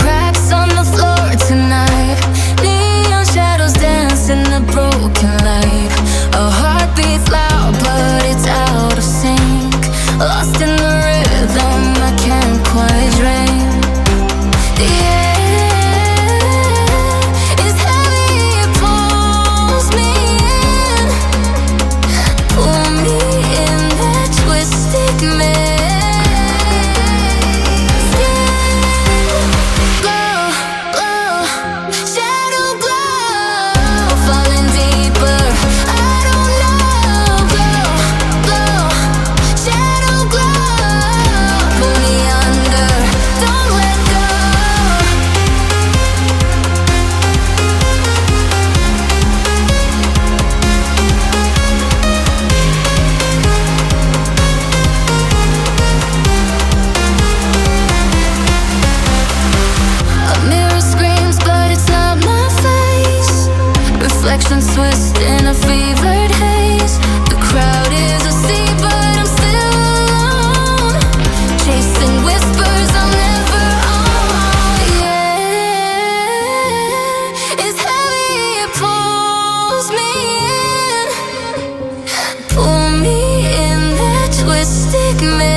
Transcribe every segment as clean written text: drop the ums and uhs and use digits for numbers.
cracks on the floor tonight. Neon shadows dance in the broken light. A heart beats loud but it's out of sync. Lost in the rhythm I can't quite dream. The air is heavy, it pulls me in. Pull me in that twisted maze. Reflections twist in a fevered haze. The crowd is asleep, but I'm still alone, chasing whispers I'll never own. Yeah, it's heavy, it pulls me in. Pull me in that twisted maze.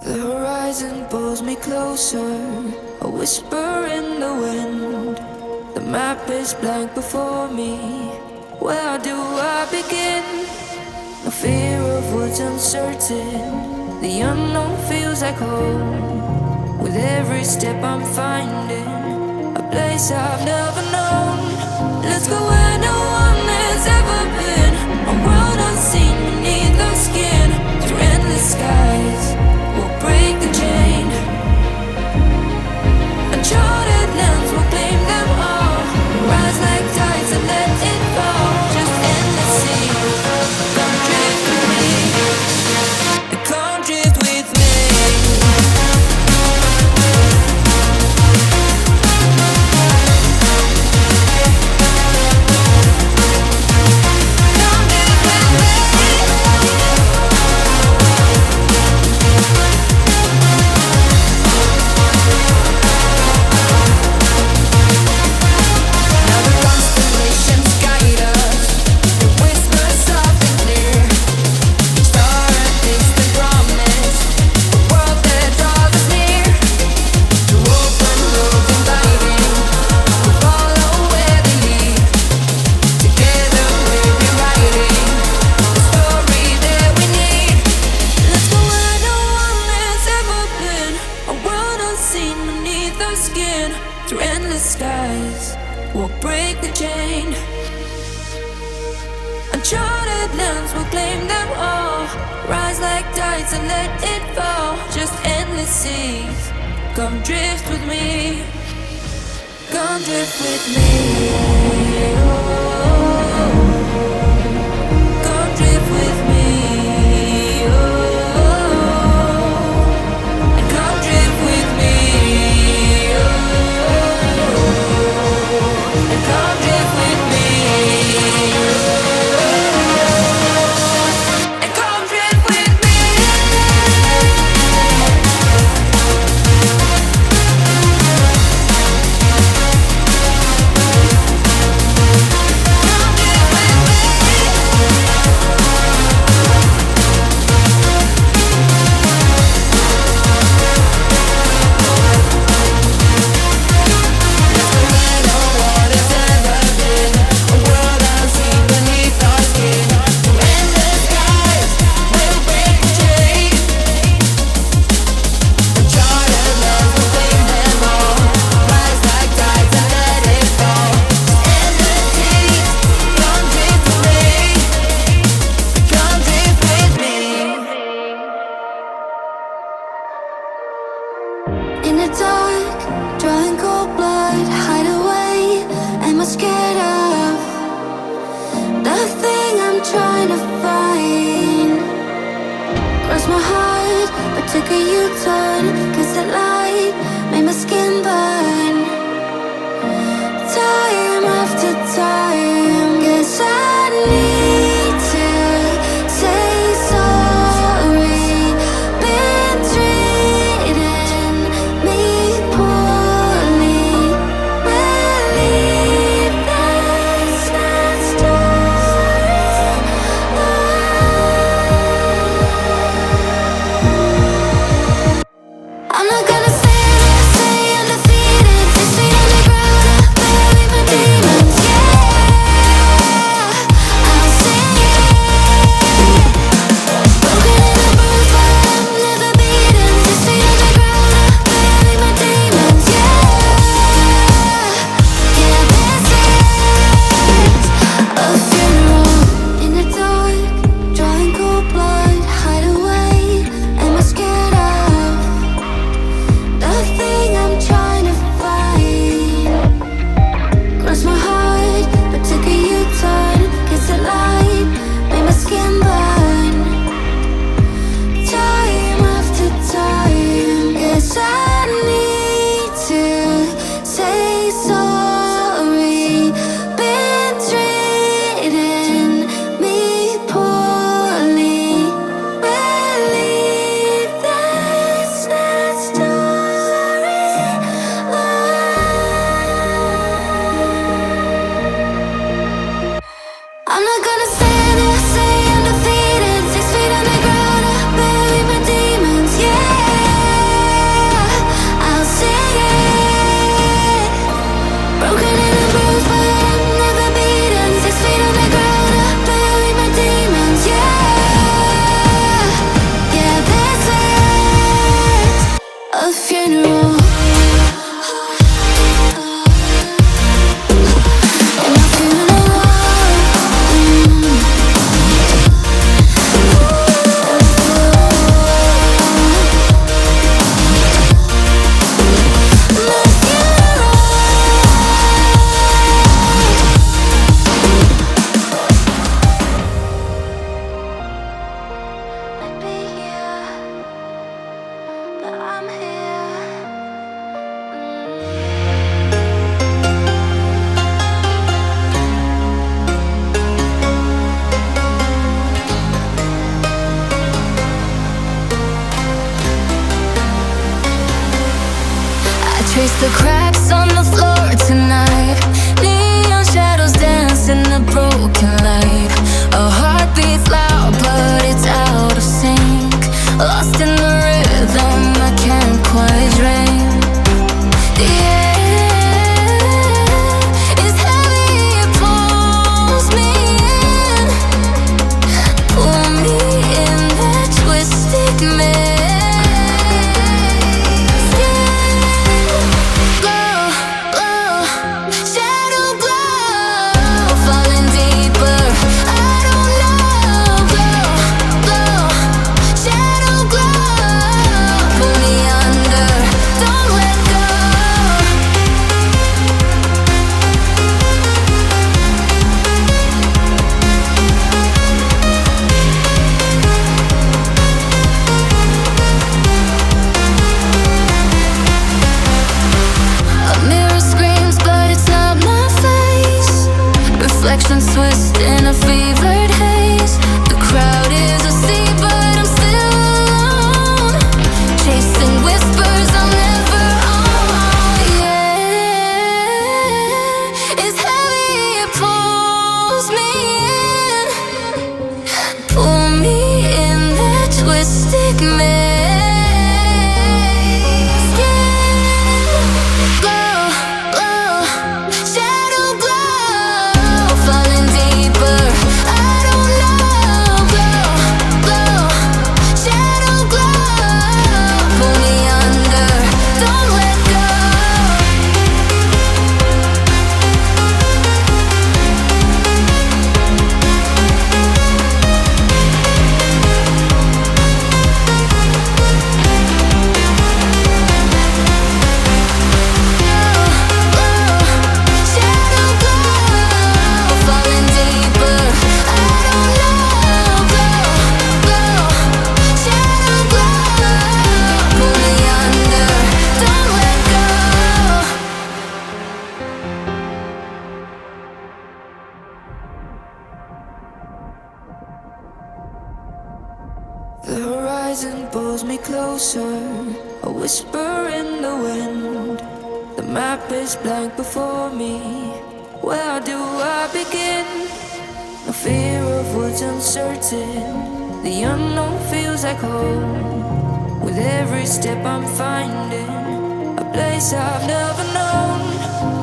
The horizon pulls me closer, a whisper in the wind. The map is blank before me. Where do I begin? No fear of what's uncertain. The unknown feels like home. With every step I'm finding a place I've never known. Let's go where no one has ever been. A world unseen beneath the skin. Through endless skies we'll break the chain. Uncharted lands will claim them all. Rise like tides and let it fall. Just endless sea. Come drift with me. Come drift with me. Through endless skies, we'll break the chain. Uncharted lands will claim them all. Rise like tides and let it fall. Just endless seas. Come drift with me. Come drift with me. Oh, come drift with me. Oh, and come drift with me. Come drift with me. And come drift with me. my heart, but took a U-turn, 'cause the light made my skin burn. Time after time, guess I need to say sorry. Been treating me poorly. Believe that's not story. I'm not gonna stay there, stay undefeated. 6 feet underground, I bury my demons. Yeah, I'll sing it. Broken and bruised, but I'm never beaten. 6 feet underground, I bury my demons. Yeah, yeah, this is a funeral in the dark, drawing cold blood, hide away. Am I scared of the thing I'm trying to find? Crossed my heart, but took a U-turn, 'cause the light made my skin burn. Time after time, guess I need to say sorry. Been treating me poorly. Believe that's not story. I'm not gonna stand there, stay undefeated. 6 feet underground, I bury my demons. Yeah, I'll sing it. Broken and bruised, but I'm never beaten. 6 feet underground, I bury my demons. Yeah, yeah, this is a funeral. And my funeral. I'd be here, but I'm here. I trace the cracks on the floor tonight. Neon shadows dance in the broken light. A heart beats loud, but it's out of sync. Lost in the rhythm, I can't quite dream. The air is heavy, it pulls me in. Pull me in that twisted maze. Glow, glow, shadow glow, falling deeper. I don't know. Glow, glow, shadow glow, pull me under. Don't let go. A mirror screams, but it's not my face. Reflections twist in a fevered haze. The crowd is asleep, but I'm still alone. Chasing whispers I'll never own. Yeah, it's heavy, it pulls me in. Pull me in that twisted maze. Glow, glow, shadow glow, falling deeper. I don't know. pulls me closer, a whisper in the wind. The map is blank before me. Where do I begin? No fear of what's uncertain. The unknown feels like home. With every step I'm finding a place I've never known.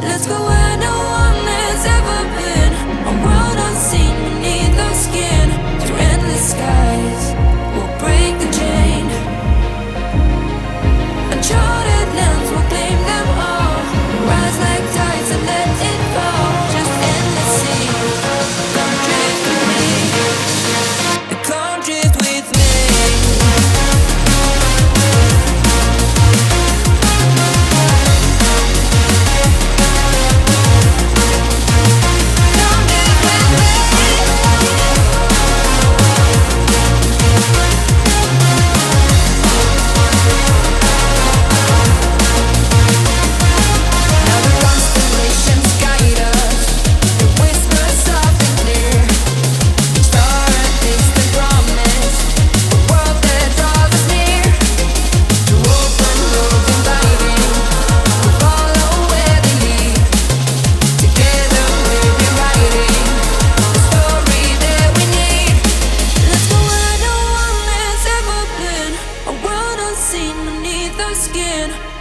Let's go where no one has ever been. A world unseen beneath our skin. Through endless skies, we'll break the chain. Uncharted lands will claim them all. Rise like tides and let it fall. Just endless sea. Come drift with me. Come drift with me.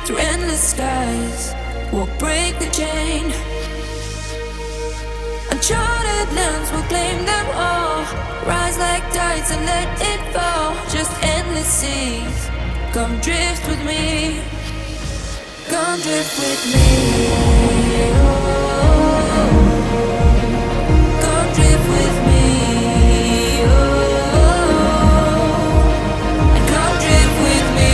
Through endless skies, we'll break the chain. Uncharted lands will claim them all. Rise like tides and let it fall. Just endless seas. Come drift with me. Come drift with me. Oh, come drift with me. Oh, and come drift with me.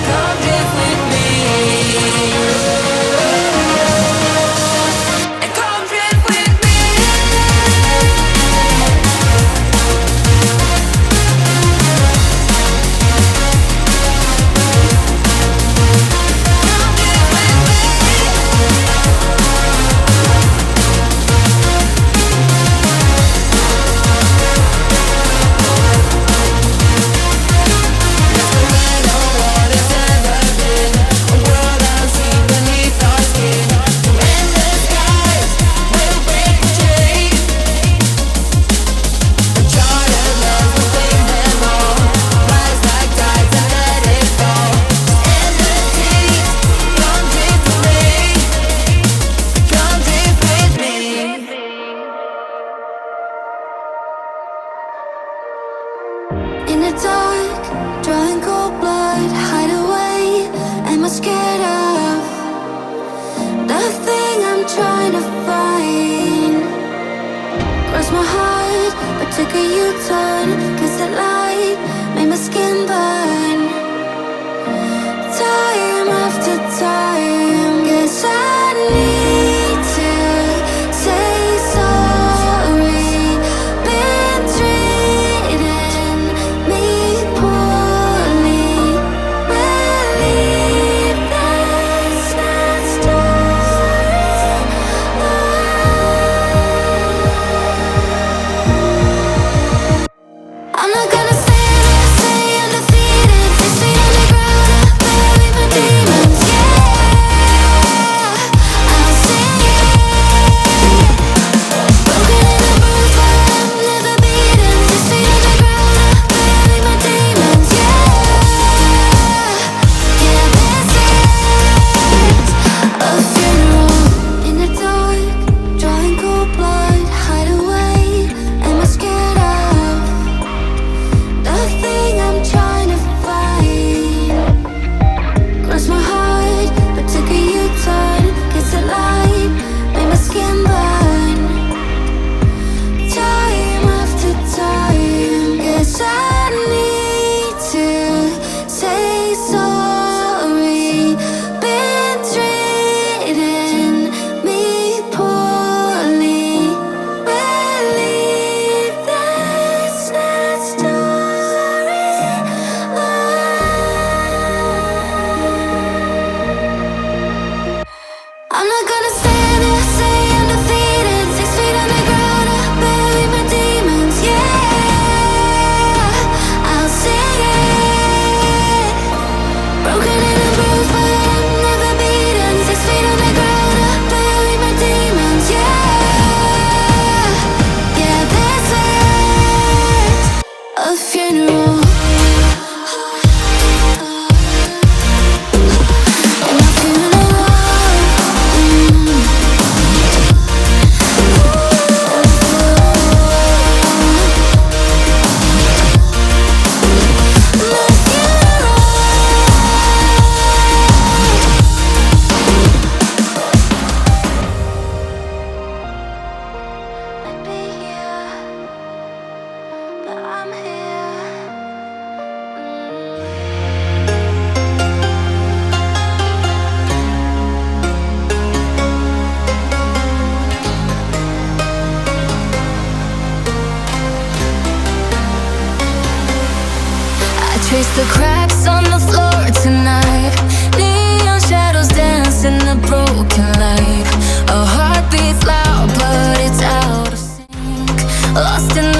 Come drift with me. And come drift with me. In the dark, drawing cold blood, hide away. Am I scared of the thing I'm trying to find? Cross my heart, but took a U-turn. Cause the light made my skin burn. Time after time, guess I need to say sorry. Been treating me poorly. Believe that's not story. I'm not gonna stay undefeated. 6 feet underground, I bury my demons, yeah. Erase the cracks on the floor tonight. Neon shadows dance in the broken light. Our heart beats loud, but it's out of sync. Lost in